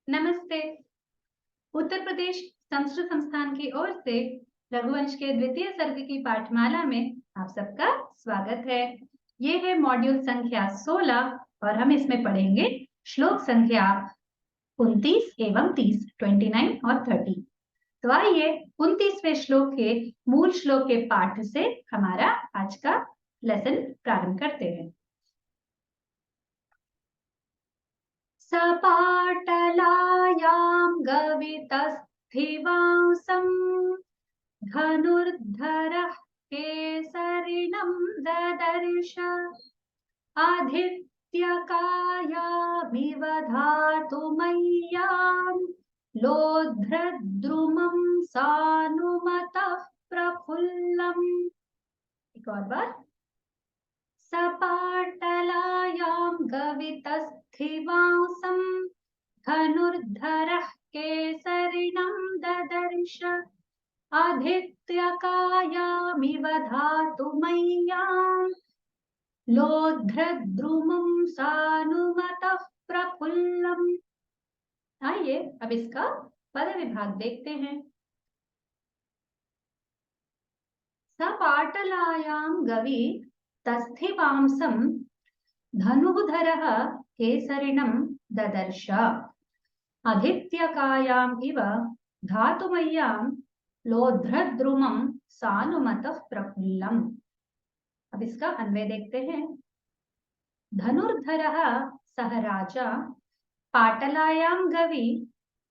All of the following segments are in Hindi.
नमस्ते। उत्तर प्रदेश संस्कृत संस्थान की ओर से रघुवंश के द्वितीय सर्ग की पाठमाला में आप सबका स्वागत है। ये है मॉड्यूल संख्या 16 और हम इसमें पढ़ेंगे श्लोक संख्या 29 एवं 30, 29 और 30। तो आइए 29वें श्लोक के मूल श्लोक के पाठ से हमारा आज का लेसन प्रारंभ करते हैं। सपाटलायां गवितस्थिवांसं धनुर्धरः केसरिणं ददर्श आदित्यकायामिव धातुमय्यां लोध्रद्रुमं सानुमतः प्रफुल्लम्। एक और बार। सपाटलायां गवितस्थिवांसं धनुर्धरः केसरिणं ददर्श आदित्यकायामिव धातुमय्यां लोध्रद्रुमं सानुमतः प्रफुल्लम्। आइए अब इसका पद विभाग देखते हैं। सपाटलायां गवि तस्थिवांसं धनुर्धरः केसरिणं ददर्श आदित्यकायाम् इव धातुमय्यां लोध्रद्रुमं सानुमतः प्रफुल्लम्। अब इसका अन्वय देखते हैं। धनुर्धरः सह राजा पाटलायां गवि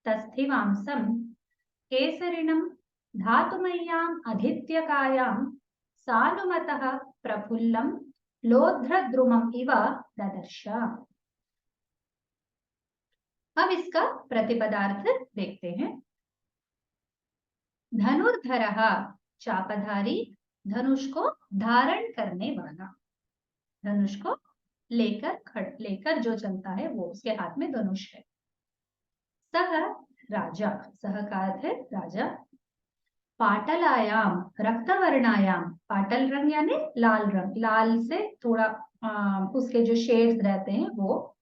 तस्थिवांसं केसरिणं धातुमय्याम् आदित्यकायां सानुमतः प्रफुल्लं लोध्रद्रुमम् इव ददर्श। अब इसका प्रतिपदार्थ देखते हैं। धनुर्धरः चापधारी, धनुष को धारण करने वाला, धनुष को लेकर जो चलता है वो, उसके हाथ में धनुष है। सह राजा, सह का अर्थ है राजा। पाटलायाम रक्तवर्णायाम, पाटल रंग यानी लाल रंग, लाल से थोड़ा उसके जो शेड्स रहते हैं वो,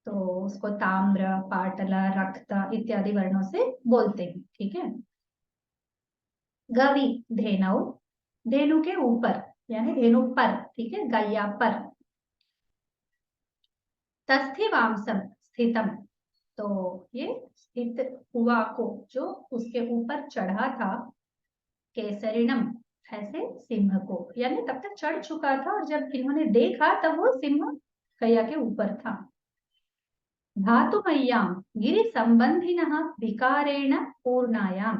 तो उसको ताम्र, पाटल, रक्त इत्यादि वर्णों से बोलते हैं। ठीक है। गवि धेनु, धेनु के ऊपर यानी धेनु पर, ठीक है, गैया पर। तस्थिवांसम स्थितम, तो ये स्थित हुआ को, जो उसके ऊपर चढ़ा था। केसरिणम ऐसे सिंह को, यानी तब तक चढ़ चुका था और जब इन्होंने देखा तब वो सिंह गैया के ऊपर था। धातुमय्याम गिरि संबंधिनः विकारेण पूर्णायाम,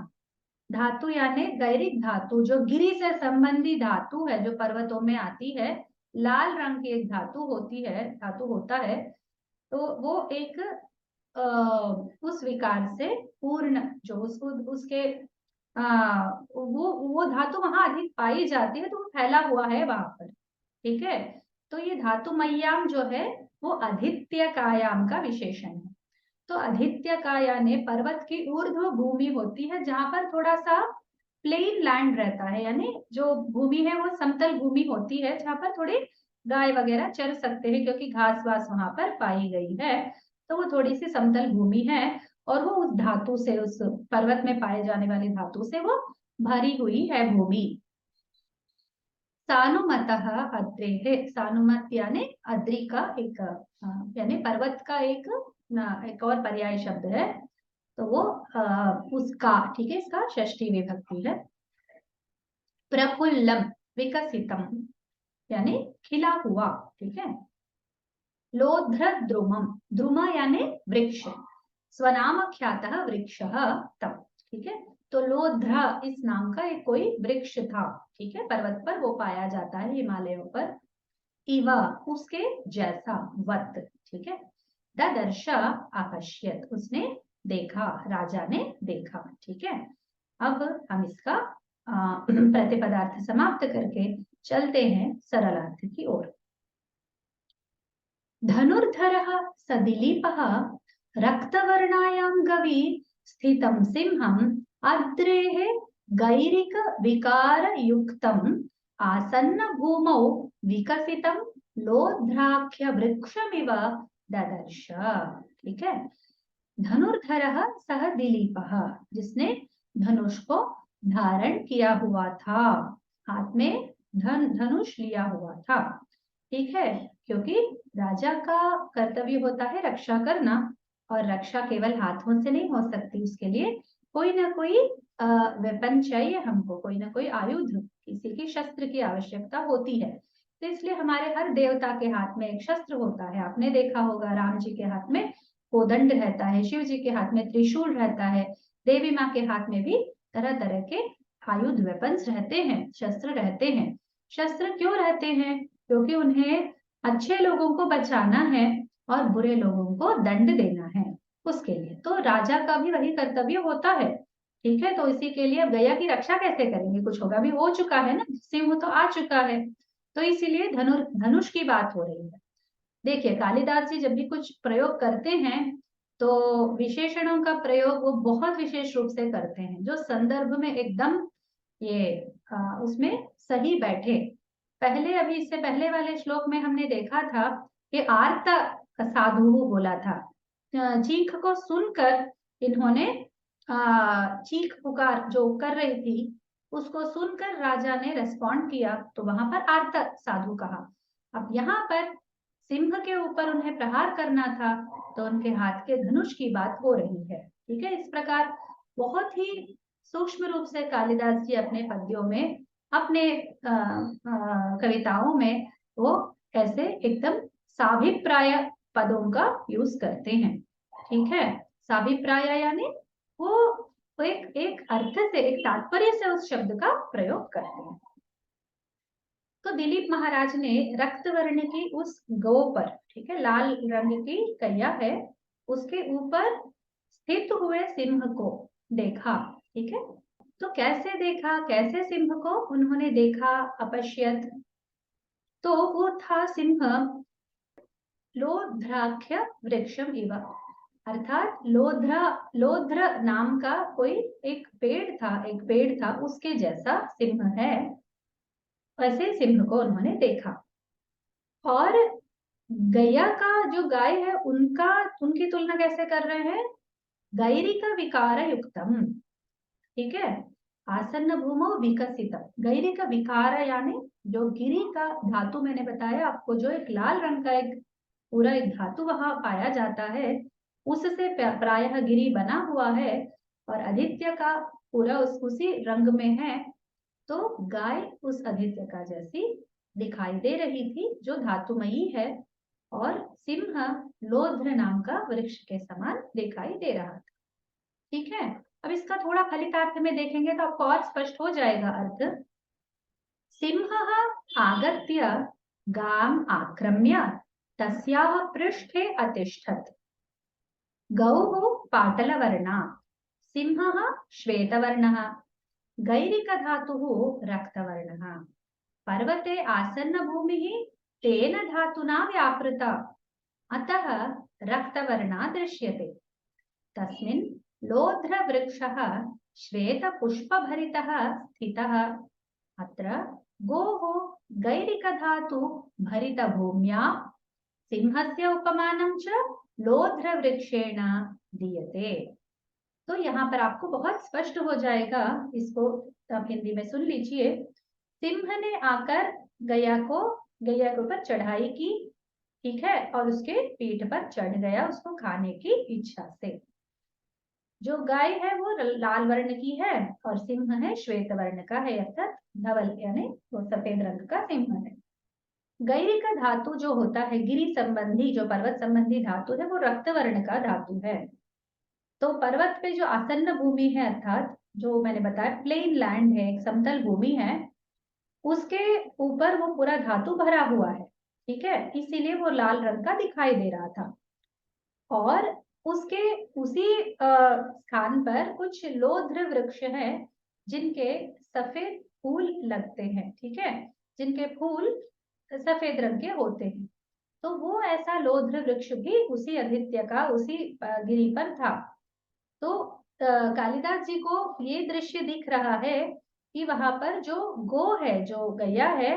धातु यानी गैरिक धातु, जो गिरि से संबंधी धातु है, जो पर्वतों में आती है, लाल रंग की एक धातु होती है, धातु होता है, तो वो एक उस विकार से पूर्ण, जो उसके वो धातु वहां अधिक पाई जाती है, तो वो फैला हुआ है वहां पर। ठीक है। तो ये धातुमय्याम जो है वो आदित्य कायाम का विशेषण है। तो आदित्य काया ने पर्वत की ऊर्ध्व भूमि होती है, जहां पर थोड़ा सा प्लेन लैंड रहता है, यानी जो भूमि है वो समतल भूमि होती है, जहां पर थोड़ी गाय वगैरह चर सकते हैं, क्योंकि घास वास वहां पर पाई गई है। तो वो थोड़ी सी समतल भूमि है और वो उस धातु से, उस पर्वत में पाए जाने वाली धातु से वो भरी हुई है भूमि। सानुमतः अद्रेः, सानुमत यानी अद्रि का एक, यानी पर्वत का एक और पर्याय शब्द है, तो वो उसका, ठीक है, इसका षष्ठी विभक्ति है। प्रफुल्लम विकसितम यानी खिला हुआ, ठीक है। लोध्रद्रुमम, द्रुम यानी वृक्ष, स्वनाम ख्यातः वृक्षः तम, ठीक है। तो लोध्र इस नाम का एक कोई वृक्ष था, ठीक है, पर्वत पर वो पाया जाता है, हिमालयों पर। इवा उसके जैसा, वत, ठीक है। ददर्श अपश्यत उसने देखा, राजा ने देखा, ठीक है। अब हम इसका प्रतिपदार्थ समाप्त करके चलते हैं सरलार्थ की ओर। धनुर्धरः स दिलीपः रक्तवर्णायां गवि स्थितं सिंहम् अद्रेः गैरिक विकार युक्तम् आसन्न भूमौ विकसितं लोध्राख्य वृक्षमिव ददर्श, ठीक है। धनुर्धरः सह दिलीपः, जिसने धनुष को धारण किया हुआ था, हाथ में धनुष लिया हुआ था। ठीक है, क्योंकि राजा का कर्तव्य होता है रक्षा करना, और रक्षा केवल हाथों से नहीं हो सकती, उसके लिए कोई ना कोई वेपन चाहिए हमको, कोई ना कोई आयुध, किसी की शस्त्र की आवश्यकता होती है। तो इसलिए हमारे हर देवता के हाथ में एक शस्त्र होता है। आपने देखा होगा राम जी के हाथ में कोदंड रहता है, शिव जी के हाथ में त्रिशूल रहता है, देवी माँ के हाथ में भी तरह तरह के आयुध वेपन्स रहते हैं, शस्त्र रहते हैं। शस्त्र क्यों रहते हैं? क्योंकि उन्हें अच्छे लोगों को बचाना है और बुरे लोगों को दंड देना है, उसके लिए। तो राजा का भी वही कर्तव्य होता है। ठीक है, तो इसी के लिए अब गया की रक्षा कैसे करेंगे? कुछ होगा, भी हो चुका है ना, सिंह तो आ चुका है, तो इसीलिए धनुष की बात हो रही है। देखिए, कालिदास जी जब भी कुछ प्रयोग करते हैं तो विशेषणों का प्रयोग वो बहुत विशेष रूप से करते हैं, जो संदर्भ में एकदम ये उसमें सही बैठे। पहले, अभी इससे पहले वाले श्लोक में हमने देखा था कि आर्त साधु बोला था। चीख को सुनकर इन्होंने चीख पुकार जो कर रही थी उसको सुनकर राजा ने रेस्पॉन्ड किया, तो वहां पर आर्त साधु कहा। अब यहाँ पर सिंह के ऊपर उन्हें प्रहार करना था, तो उनके हाथ के धनुष की बात हो रही है। ठीक है, इस प्रकार बहुत ही सूक्ष्म रूप से कालिदास जी अपने पद्यों में, अपने कविताओं में वो ऐसे एकदम साभिप्राय पदों का यूज करते हैं। ठीक है, साभिप्राय यानी वो एक एक अर्थ से, एक तात्पर्य से उस शब्द का प्रयोग करते हैं। तो दिलीप महाराज ने रक्त वर्ण की उस गौ पर, ठीक है, लाल रंग की कैया है, उसके ऊपर स्थित हुए सिंह को देखा। ठीक है, तो कैसे देखा, कैसे सिंह को उन्होंने देखा? अपश्यत, तो वो था सिंह लोध्राख्य वृक्षम इव, अर्थात लोध्र नाम का कोई एक पेड़ था, उसके जैसा सिंह है, वैसे सिंह को उन्होंने देखा। और गैया का जो गाय है उनकी तुलना कैसे कर रहे हैं? गैरिक विकार युक्तम। ठीक है, आसन्न भूमो विकसित, गैरिक विकार यानी जो गिरी का धातु, मैंने बताया आपको, जो एक लाल रंग का एक पूरा एक धातु वहां पाया जाता है, उससे प्रायः गिरी बना हुआ है, और आदित्य का पूरा उसी रंग में है। तो गाय उस आदित्य का जैसी दिखाई दे रही थी, जो धातुमयी है, और सिंह लोध्र नाम का वृक्ष के समान दिखाई दे रहा था। ठीक है, अब इसका थोड़ा फलितार्थ में देखेंगे तो आपको और स्पष्ट हो जाएगा अर्थ। सिंहः आगत्य गाम आक्रम्य तस्याः पृष्ठे अतिष्ठत्। गौः पाटलवर्णा, सिंहः श्वेतवर्णः, गैरिकधातुः रक्तवर्णः। पर्वते आसन्न भूमिः तेन धातुना व्यापृता, अतः रक्तवर्णा दृश्यते। तस्मिन् लोध्रवृक्षः श्वेतपुष्पभरितः स्थितः। अत्र गोः गैरिकधातु भरितभूम्या सिंहस्य उपमानं च लोध्रवृक्षेण दीयते। तो यहाँ पर आपको बहुत स्पष्ट हो जाएगा, इसको आप हिंदी में सुन लीजिए। सिंह ने आकर गैया के ऊपर चढ़ाई की, ठीक है, और उसके पीठ पर चढ़ गया उसको खाने की इच्छा से। जो गाय है वो लाल वर्ण की है और सिंह है श्वेत वर्ण का है, अर्थात धवल यानी वो सफेद रंग का सिंह है। गैरी का धातु जो होता है गिरी संबंधी, जो पर्वत संबंधी धातु है, वो रक्त वर्ण का धातु है। तो पर्वत पे जो आसन्न भूमि है, अर्थात जो मैंने बताया प्लेन लैंड है, एक समतल भूमि है, उसके ऊपर वो पूरा धातु भरा हुआ है। ठीक है, इसीलिए वो लाल रंग का दिखाई दे रहा था। और उसके उसी स्थान पर कुछ लोध्र वृक्ष है जिनके सफेद फूल लगते हैं। ठीक है, जिनके फूल सफेद रंग के होते हैं। तो वो ऐसा लोध्र वृक्ष भी उसी आदित्य का उसी गिरी पर था। तो कालिदास जी को ये दृश्य दिख रहा है कि वहां पर जो गो है, जो गैया है,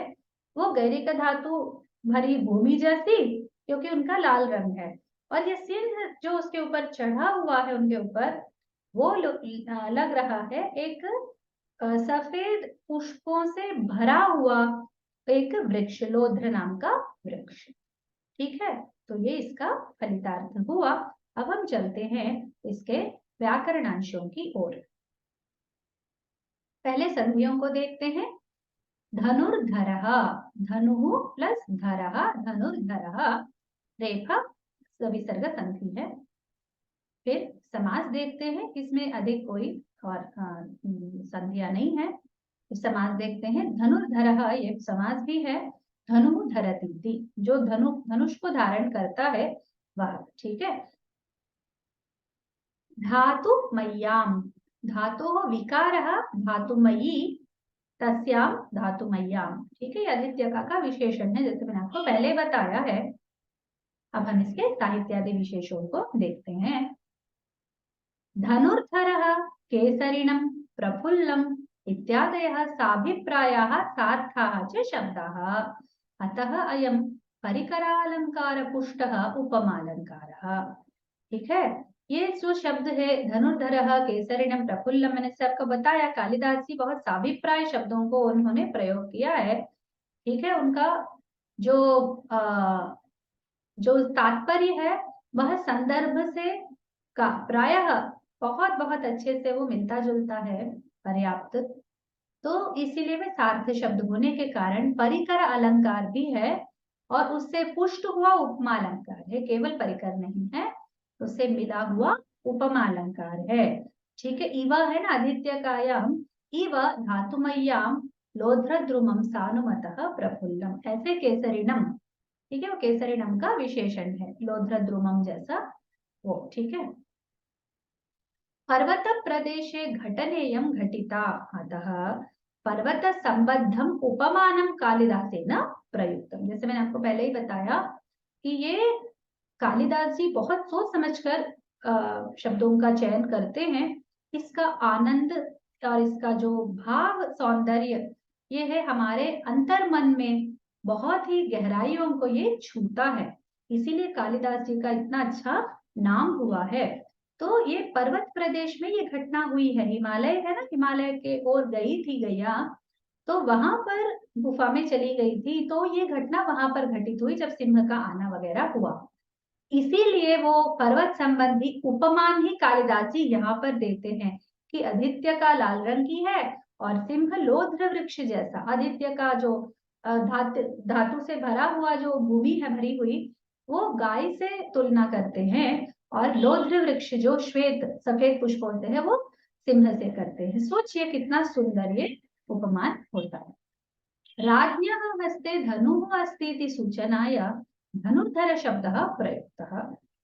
वो गैरिक धातु भरी भूमि जैसी, क्योंकि उनका लाल रंग है, और ये सिंह जो उसके ऊपर चढ़ा हुआ है उनके ऊपर, वो लग रहा है एक सफेद पुष्पों से भरा हुआ एक वृक्ष, लोध्र नाम का वृक्ष। ठीक है, तो ये इसका फलितार्थ हुआ। अब हम चलते हैं इसके व्याकरणांशों की ओर। पहले संधियों को देखते हैं। धनुर्धरः, धनु प्लस धरः, धनुर्धरः, रेफा विसर्ग संधि है। फिर समास देखते हैं, इसमें अधिक कोई और संधियां नहीं है। समास देखते हैं। धनुर्धरः ये समास भी है। धनु धरती, जो धनुष को धारण करता है वह। ठीक है। धातु मय्याम, धातु विकारः धातुमयी, तस्याम धातुमय्याम। ठीक है, आदित्य का विशेषण है, जैसे मैंने आपको पहले बताया है। अब हम इसके साहित्यादि विशेषों को देखते हैं। धनुर्धरः केसरिणं प्रफुल्लम् इत्यादयः साभिप्रायाः सार्थाः च शब्दाः। अतः अयं परिकरालंकारपुष्टः उपमालंकारः। ठीक है, ये जो शब्द है धनुर्धरः केसरिणं प्रफुल्लम, मैंने से आपको बताया कालिदास जी बहुत साभिप्राय शब्दों को उन्होंने प्रयोग किया है। ठीक है, उनका जो तात्पर्य है वह संदर्भ से का प्रायः बहुत बहुत अच्छे से वो मिलता जुलता है, पर्याप्त। तो इसीलिए वे सार्थ शब्द होने के कारण परिकर अलंकार भी है, और उससे पुष्ट हुआ उपमा अलंकार है, केवल परिकर नहीं है, उससे मिला हुआ उपमा अलंकार है। ठीक है, इव है ना आदित्यकायाम, इव धातुमय्याम लोध्रद्रुमम सानुमतः प्रफुल्लम, ऐसे केसरिणम। ठीक है, वो केसरिणम का विशेषण है, लोध्रद्रुमम जैसा वो। ठीक है। पर्वत प्रदेशे घटनेयं घटिता, अतः पर्वत संबद्धम उपमानम कालिदासेन प्रयुक्तम। जैसे मैंने आपको पहले ही बताया कि ये कालिदास जी बहुत सोच समझकर शब्दों का चयन करते हैं। इसका आनंद और इसका जो भाव सौंदर्य ये है हमारे अंतर मन में बहुत ही गहराइयों को ये छूता है, इसीलिए कालिदास जी का इतना अच्छा नाम हुआ है। तो ये पर्वत प्रदेश में ये घटना हुई है, हिमालय है ना, हिमालय के ओर गई थी गैया, तो वहां पर गुफा में चली गई थी, तो ये घटना वहां पर घटित हुई जब सिंह का आना वगैरह हुआ। इसीलिए वो पर्वत संबंधी उपमान ही कालिदास जी यहाँ पर देते हैं कि आदित्य का लाल रंग की है और सिंह लोध्र वृक्ष जैसा। आदित्य का जो धातु से भरा हुआ जो भूमि है भरी हुई, वो गाय से तुलना करते हैं, और लोध्र वृक्ष जो श्वेत सफेद पुष्पों से है वो सिंह से करते हैं। सोचिए कितना सुंदर ये उपमान होता है। राज्ञः हस्ते धनुः अस्ति इति सूचनाय धनुर्धर शब्दः प्रयुक्तः,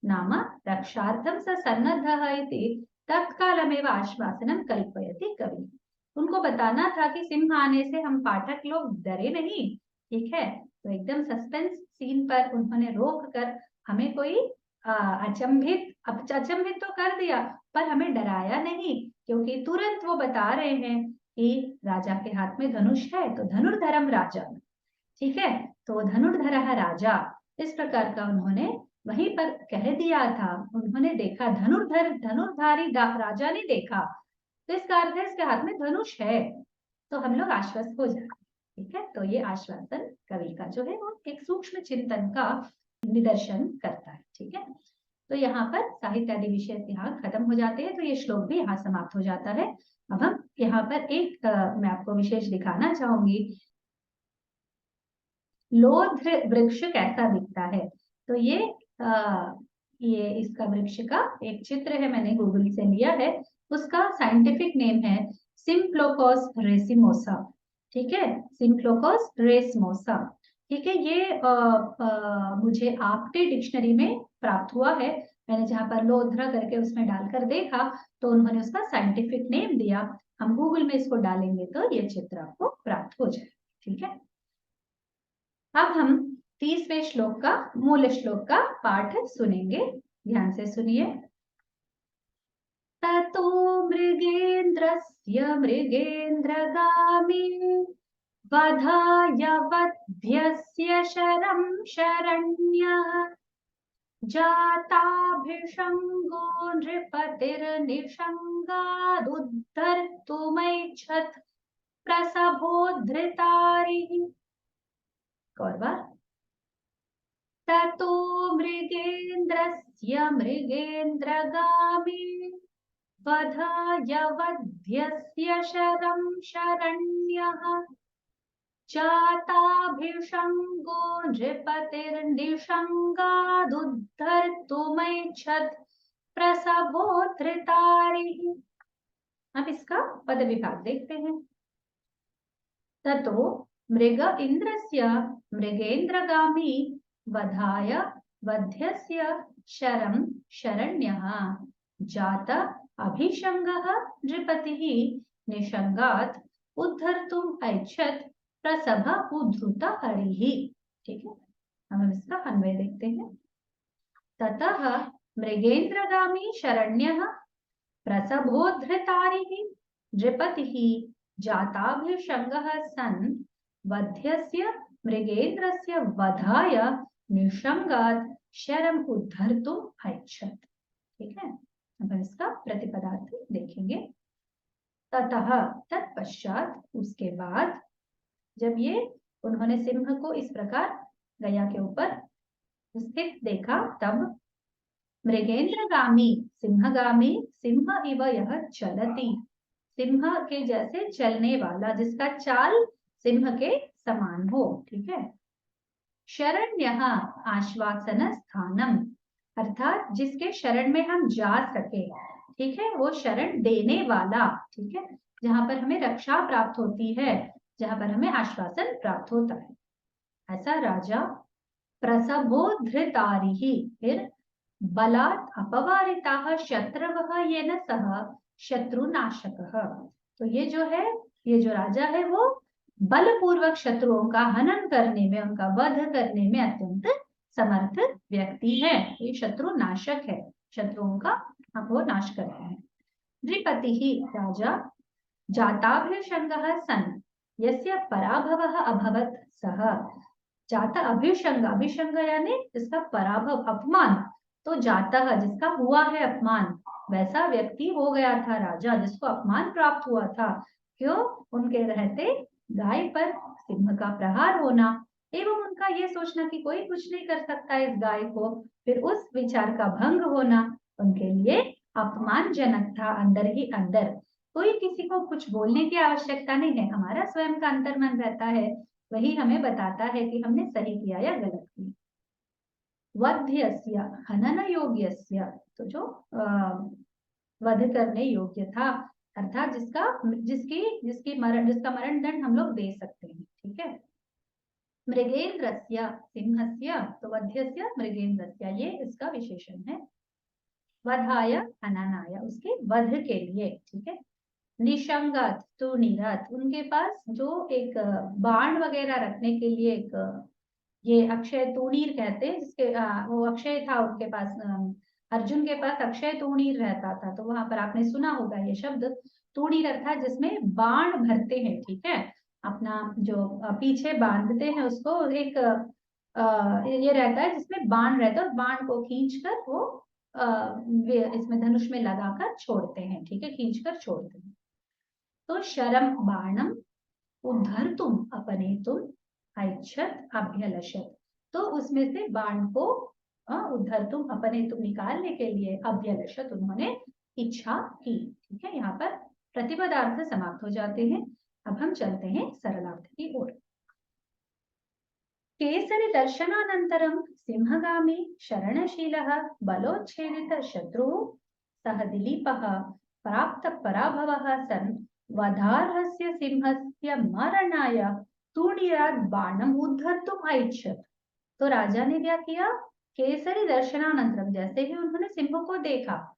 नाम रक्षार्थं स सन्नद्धः इति तत्कालमेव आश्वासनं कल्पयति कवि। उनको बताना था कि सिंह आने से हम पाठक लोग डरे नहीं। ठीक है, तो एकदम सस्पेंस सीन पर उन्होंने रोक कर हमें कोई अचंभित तो कर दिया, पर हमें डराया नहीं, क्योंकि तुरंत वो बता रहे हैं कि राजा के हाथ में धनुष है, तो धनुर्धरम राजा। ठीक है, तो धनुर्धर राजा, इस प्रकार का उन्होंने वहीं पर कह दिया था। उन्होंने देखा धनुर्धारी राजा ने देखा, तो इसका अर्थ है इसके हाथ में धनुष है, तो हम लोग आश्वस्त हो जाए। ठीक है, तो ये आश्वासन कवि का जो है वो एक सूक्ष्म चिंतन का निदर्शन करता है। ठीक है, तो यहाँ पर साहित्य आदि विषय यहाँ खत्म हो जाते हैं, तो ये श्लोक भी यहाँ समाप्त हो जाता है। अब हम यहाँ पर एक मैं आपको विशेष दिखाना चाहूंगी, लोध्र वृक्ष कैसा दिखता है। तो ये इसका वृक्ष का एक चित्र है, मैंने गूगल से लिया है। उसका साइंटिफिक नेम है सिम्प्लोकोस रेसिमोसा। ठीक है, सिम्प्लोकोस रेसिमोसा। ठीक है, ये मुझे आपके डिक्शनरी में प्राप्त हुआ है। मैंने जहाँ पर लोध्रा करके उसमें डालकर देखा, तो उन्होंने उसका साइंटिफिक नेम दिया। हम गूगल में इसको डालेंगे तो ये चित्र आपको प्राप्त हो जाए। ठीक है, अब हम 30वें श्लोक का मूल श्लोक का पाठ सुनेंगे, ध्यान से सुनिए। ततो मृगेन्द्रस्य मृगेन्द्रगामी वधाय वध्यस्य शरं शरण्यः जाताभिषङ्गो नृपतिर्निषङ्गादुद्धर्तुमैच्छत् प्रसभोद्धृतारिः। और बार। ततो मृगेन्द्रस्य मृगेन्द्रगामी वधाय वध्यस्य शरं शरण्यः जाताभिषङ्गो नृपतिर्निषङ्गादुद्धर्तुमैच्छत् प्रसभोद्धृतारिः। अब इसका पद विभाग देखते हैं। ततो मृग इंद्रस्य मृगेन्द्रगामी वधाय वध्यस्य शरं शरण्यः जात अभिषङ्गः नृपतिः निषङ्गात् उद्धर्तुम् ऐच्छत् प्रसभ उद्धृत हरिः। ठीक है, हम इसका अन्वय देखते हैं। ततः मृगेन्द्रगामी शरण्यः प्रसभोद्धृतारिः नृपतिः जाताभिषङ्गः सन् वध्यस्य मृगेन्द्रस्य वधाय निषङ्गात् शरम् उद्धर्तुम् ऐच्छत्। ठीक है, अब इसका प्रतिपदार्थ देखेंगे। ततः तत्पश्चात, उसके बाद, जब ये उन्होंने सिंह को इस प्रकार गया के ऊपर स्थित देखा, तब मृगेन्द्रगामी सिंहगामी सिंह इव यह चलती, सिंह के जैसे चलने वाला, जिसका चाल सिंह के समान हो। ठीक है। शरण्यः आश्वासन स्थानम, अर्थात जिसके शरण में हम जा सके। ठीक है, वो शरण देने वाला। ठीक है, जहां पर हमें रक्षा प्राप्त होती है, जहां पर हमें आश्वासन प्राप्त होता है, ऐसा राजा। प्रसभोद्धृतारिः, फिर बलात् अपवारिताः शत्रवः येन सह शत्रुनाशकः। तो ये जो है, ये जो राजा है वो बलपूर्वक शत्रुओं का हनन करने में, उनका वध करने में अत्यंत समर्थ व्यक्ति है। ये शत्रु नाशक है, शत्रुओं का वो नाश करते हैं। नृपतिः राजा, जाताभिषङ्गः सन् यस्य पराभवः अभवत् सः, जाता अभिषंग, अभिषंग यानी जिसका पराभव, अपमान, तो जाता जिसका हुआ है अपमान, वैसा व्यक्ति हो गया था राजा, जिसको अपमान प्राप्त हुआ था। क्यों? उनके रहते गाय पर सिंह का प्रहार होना एवं उनका ये सोचना कि कोई कुछ नहीं कर सकता इस गाय को, फिर उस विचार का भंग होना उनके लिए अपमानजनक था। अंदर ही अंदर कोई किसी को कुछ बोलने की आवश्यकता नहीं है, हमारा स्वयं का अंतर्मन रहता है, वही हमें बताता है कि हमने सही किया या गलत किया। वध्यस्य हनन योग्यस्य, तो जो वध करने योग्य था, अर्थात जिसका जिसका मरण दंड हम लोग दे सकते हैं। ठीक है। मृगेन्द्रस्य सिंहस्य, तो वध्यस्य मृगेन्द्रस्य, ये इसका विशेषण है। वधाय हननाय, उसके वध के लिए। ठीक है। निषंगात, तूणीरत, उनके पास जो एक बाण वगैरह रखने के लिए एक ये अक्षय तूणीर कहते हैं, जिसके वो अक्षय था उनके पास, अर्जुन के पास अक्षय तूणीर रहता था, तो वहां पर आपने सुना होगा ये शब्द तूणीर, अर्थात जिसमें बाण भरते हैं। ठीक है, अपना जो पीछे बांधते हैं उसको, एक ये रहता है जिसमें बाण रहता है, और बाण को खींचकर वो इसमें धनुष में लगाकर छोड़ते हैं। ठीक है, खींचकर छोड़ते हैं। तो शरम बाणम उद्धर्तुम अपनेतुम ऐच्छत् अभ्यलशत्, तो उसमें से बाण को उद्धर्तुम अपनेतुम निकालने के लिए अभ्यलशत् उन्होंने इच्छा की। ठीक है, यहाँ पर प्रतिपदार्थ समाप्त हो जाते हैं। अब हम चलते हैं सरलार्थ की ओर। केसरी दर्शनानंतरम सिंहगामी शरणशीलः बलोच्छेदित शत्रुः सह दिलीपः प्राप्त पराभवः सन् वधार्हस्य सिंहस्य मरणाय तूणीरात् बाणम् उद्धर्तुम् ऐच्छत्। तो राजा ने क्या किया? केसरी दर्शनानंतरम, जैसे ही उन्होंने सिंह को देखा,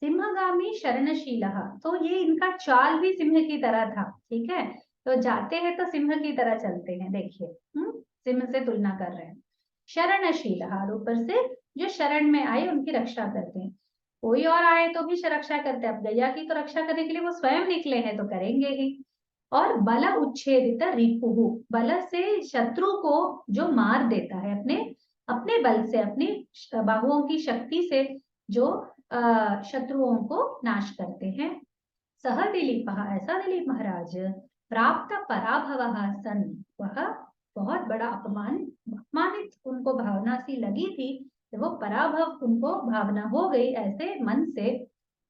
सिंहगामी शरणशीलः, तो ये इनका चाल भी सिंह की तरह था। ठीक है, तो जाते हैं तो सिंह की तरह चलते हैं। देखिए, सिंह से तुलना कर रहे हैं। शरणशीलः, ऊपर से जो शरण में आए उनकी रक्षा करते हैं। कोई और आए तो भी रक्षा करते हैं, अब गैया की तो रक्षा करने के लिए वो स्वयं निकले हैं तो करेंगे ही। और बल उच्छेदित रिपुः, बल से शत्रु को जो मार देता है, अपने अपने बल से, अपनी बाहुओं की शक्ति से जो शत्रुओं को नाश करते हैं। सह दिलीपः, ऐसा दिलीप महाराज, प्राप्त पराभवः सन, वह बहुत बड़ा अपमानित उनको भावना सी लगी थी, वो पराभव उनको भावना हो गई ऐसे मन से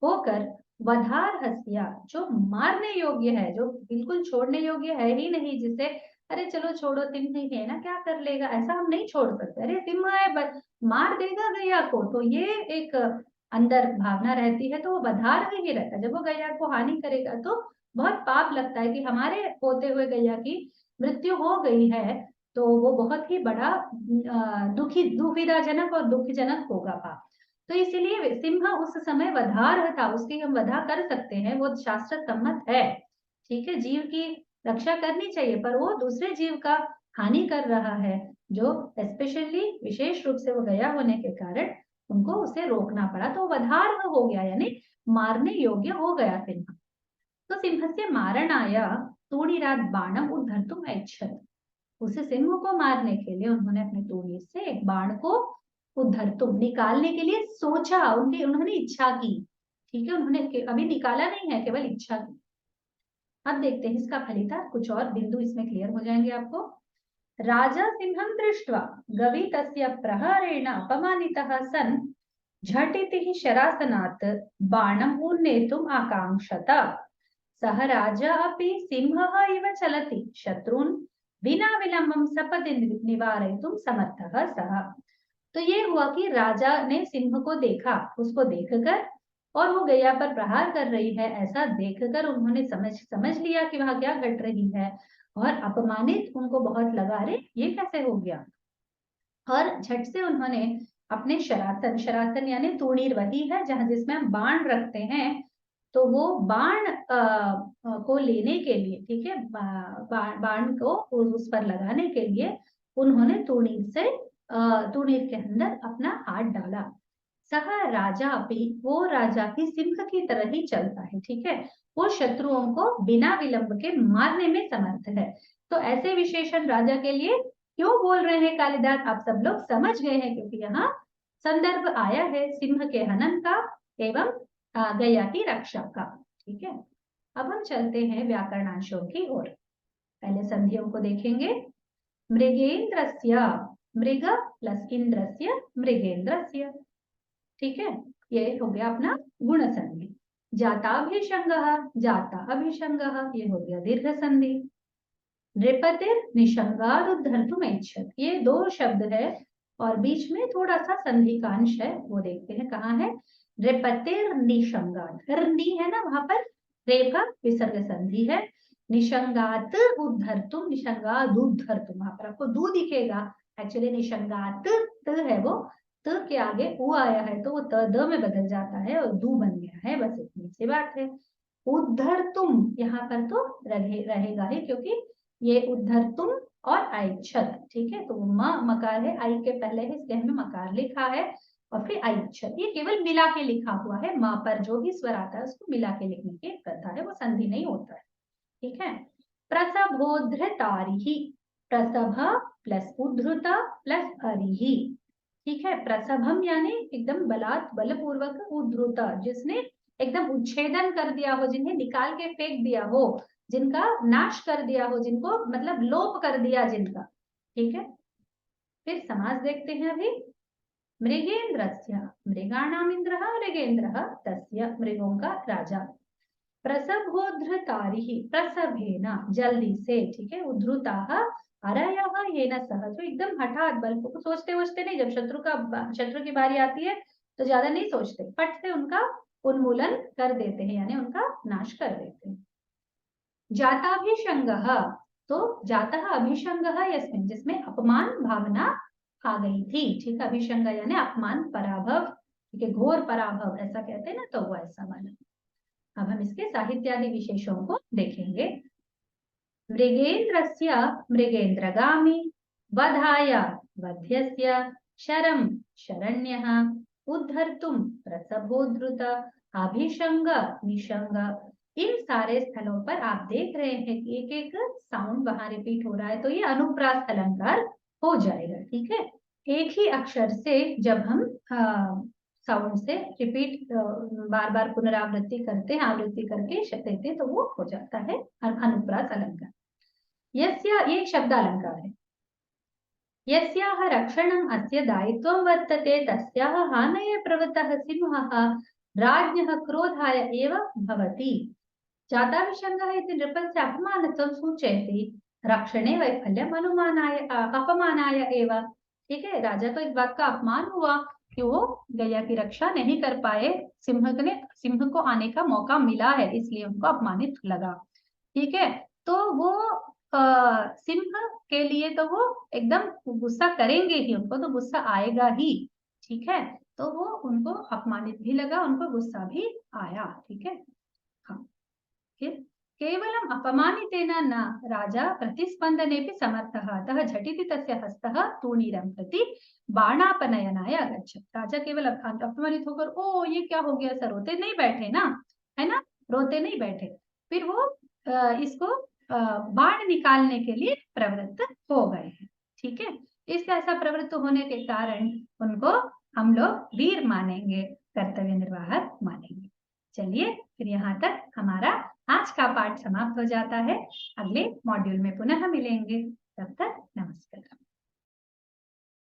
होकर, वधार हस्या, जो मारने योग्य है, जो बिल्कुल छोड़ने योग्य है ही नहीं, जिसे अरे चलो छोड़ो, सिंह ही है ना, क्या कर लेगा, ऐसा हम नहीं छोड़ सकते, अरे सिंह है मार देगा गैया को, तो ये एक अंदर भावना रहती है, तो वो वधार में ही रहता है। जब वो गैया को हानि करेगा तो बहुत पाप लगता है कि हमारे होते हुए गैया की मृत्यु हो गई है, तो वो बहुत ही बड़ा दुविधाजनक और दुखजनक होगा पाप। तो इसीलिए सिंह उस समय वधार था, उसकी हम वधा कर सकते हैं, वो शास्त्र सम्मत है, ठीक है, जीव की रक्षा करनी चाहिए, पर वो दूसरे जीव का हानि कर रहा है, जो स्पेशली विशेष रूप से वो गया होने के कारण उनको उसे रोकना पड़ा, तो वधार हो गया, यानी मारने योग्य हो गया सिंह। तो सिंहस्य मारणाय तूणीरात बाणम उद्धर्तुम ऐच्छत्, उसे सिंह को मारने के लिए उन्होंने अपने तूणी से एक बाण को उद्धर्तुम, निकालने के लिए सोचा, उन्होंने इच्छा की, ठीक है, उन्होंने अभी निकाला नहीं है, केवल इच्छा की। अब देखते हैं इसका फलितार्थ, कुछ और बिंदु इसमें क्लियर हो जाएंगे आपको। राजा सिंहं दृष्ट्वा गवितस्य प्रहारेण अपमानितः सन् झटिति शरासनात् बाणम् उन्नेतुम् आकांक्षत, सह राजा अपि सिंहः इव चलति शत्रून् बिना विलंबं सपदि निवारयितुं समर्थः सः। तो ये हुआ कि राजा ने सिंह को देखा, उसको देखकर और वो गैया पर प्रहार कर रही है, ऐसा देखकर उन्होंने समझ लिया कि वहां क्या घट रही है, और अपमानित उनको बहुत लगा, अरे ये कैसे हो गया, और झट से उन्होंने अपने शरासन यानी तूणीर वही है जहां जिसमें हम बाण रखते हैं, तो वो बाण को लेने के लिए, ठीक है, बाण को उस पर लगाने के लिए उन्होंने तूणीर के अंदर अपना हाथ डाला। सह राजा भी, वो राजा भी सिंह की तरह ही चलता है, ठीक है, वो शत्रुओं को बिना विलंब के मारने में समर्थ है। तो ऐसे विशेषण राजा के लिए क्यों बोल रहे हैं कालिदास, आप सब लोग समझ गए हैं, क्योंकि यहाँ संदर्भ आया है सिंह के हनन का एवं गैया की रक्षा का, ठीक है। अब हम चलते हैं व्याकरणांशों की ओर, पहले संधियों को देखेंगे। मृगेन्द्रस्य, मृग प्लस इंद्रस्य मृगेन्द्रस्य, ठीक है, ये हो गया अपना गुण संधि। जाताभिषंग, जाता अभिषंग, ये हो गया दीर्घ संधि। नृपतिर निशंगाद उद्धर्तुम ऐच्छत्, ये दो शब्द है और बीच में थोड़ा सा संधि का अंश है, वो देखते हैं कहाँ है। नृपतिर निशंगाद, नी है ना वहां पर, रे का विसर्ग संधि है। निशंगात उद्धर्तुम, निशंगाद उद्धर्तुम, वहां पर आपको दू दिखेगा, एक्चुअली निशंगात त है, वो त के आगे उ आया है तो वो त द में बदल जाता है और दू बन गया है, बस इतनी सी बात है। उद्धर्तुम यहाँ पर तो रहेगा ही, क्योंकि ये उद्धर्तुम और ऐच्छत्, ठीक है, तो म मकार है, आई के पहले है, इसलिए हमें मकार लिखा है, और फिर ऐच्छत्, ये केवल मिला के लिखा हुआ है, म पर जो भी स्वर आता है उसको मिला के लिखने की कथा है, वो संधि नहीं होता है, ठीक है। प्रसभोद्धृतारिहि, प्रसभ प्लस उद्धृत प्लस अरिहि, ठीक है, प्रसभम यानी एकदम बलपूर्वक, उद्धृत जिसने एकदम उच्छेदन कर दिया हो, जिन्हें निकाल के फेंक दिया हो, जिनका नाश कर दिया हो, जिनको मतलब लोप कर दिया जिनका, ठीक है। फिर समास देखते हैं अभी। मृगेन्द्रस्य, मृगाणाम इंद्रः मृगेन्द्रः, तस्य मृगों का राजा। प्रसभोद्धृतारिहि, प्रसभेन जल्दी से, ठीक है, उद्धृताः अरयः येन सह, तो एकदम हठात बल, सोचते वोचते नहीं, जब शत्रु की बारी आती है तो ज्यादा नहीं सोचते, फट से उनका उन्मूलन कर देते हैं, यानी उनका नाश कर देते हैं। जाताभिषंगः, तो जाता अभिषंगः यस्मिन्, जिसमें अपमान भावना आ गई थी, ठीक है, अभिषंग यानी अपमान पराभव, ठीक है, घोर पराभव ऐसा कहते हैं ना, तो वो ऐसा वाला। अब हम इसके साहित्यादि विशेषों को देखेंगे। मृगेन्द्रस्य मृगेन्द्रगामी, वधाय वध्यस्य, शरम शरण्यः, उद्धर्तुम प्रसभोद्धृत, अभिषंग निशंग, इन सारे स्थलों पर आप देख रहे हैं कि एक एक साउंड वहां रिपीट हो रहा है, तो ये अनुप्रास अलंकार हो जाएगा, ठीक है। एक ही अक्षर से जब हम साउंड से रिपीट बार बार पुनरावृत्ति करते हैं, आवृत्ति करके देते तो वो हो जाता है अनुप्रास अलंकार। यस्य, ये शब्द अलंकार है। यस्याह रक्षणम् अस्य दायित्वं वर्तते तस्याह हानये प्रवृत्तः सिंहः राज्ञः क्रोधाय एव भवति। जाता विषंगः इति नृपस्य अपमानत्वं सूचयति, रक्षणे वैफल्यम् अनुमानाय अपमानाय एव। ठीक है, राजा को इस बात का अपमान हुआ कि वो गैया की रक्षा नहीं कर पाए, सिंह को आने का मौका मिला है इसलिए उनको अपमानित लगा। ठीक है, तो वो सिंह के लिए तो वो एकदम गुस्सा करेंगे ही, उनको तो गुस्सा आएगा ही। ठीक है, तो वो उनको अपमानित भी लगा, उनको गुस्सा भी आया। ठीक है, हाँ, केवलम् अपमानितेन न राजा प्रतिस्पन्दनेपि समर्थः, अतः झटिति तस्य हस्तः तूणीरं प्रति बाणापनयनाय अगच्छत्। राजा केवल अपमानित होकर ओ ये क्या हो गया, ऐसा रोते नहीं बैठे ना, है ना, रोते नहीं बैठे, फिर वो इसको बाण निकालने के लिए प्रवृत्त हो गए हैं। ठीक है, इस ऐसा प्रवृत्त होने के कारण उनको हम लोग वीर मानेंगे, कर्तव्य निर्वाहक मानेंगे। चलिए, फिर यहाँ तक हमारा आज का पाठ समाप्त हो जाता है। अगले मॉड्यूल में पुनः मिलेंगे, तब तक नमस्कार।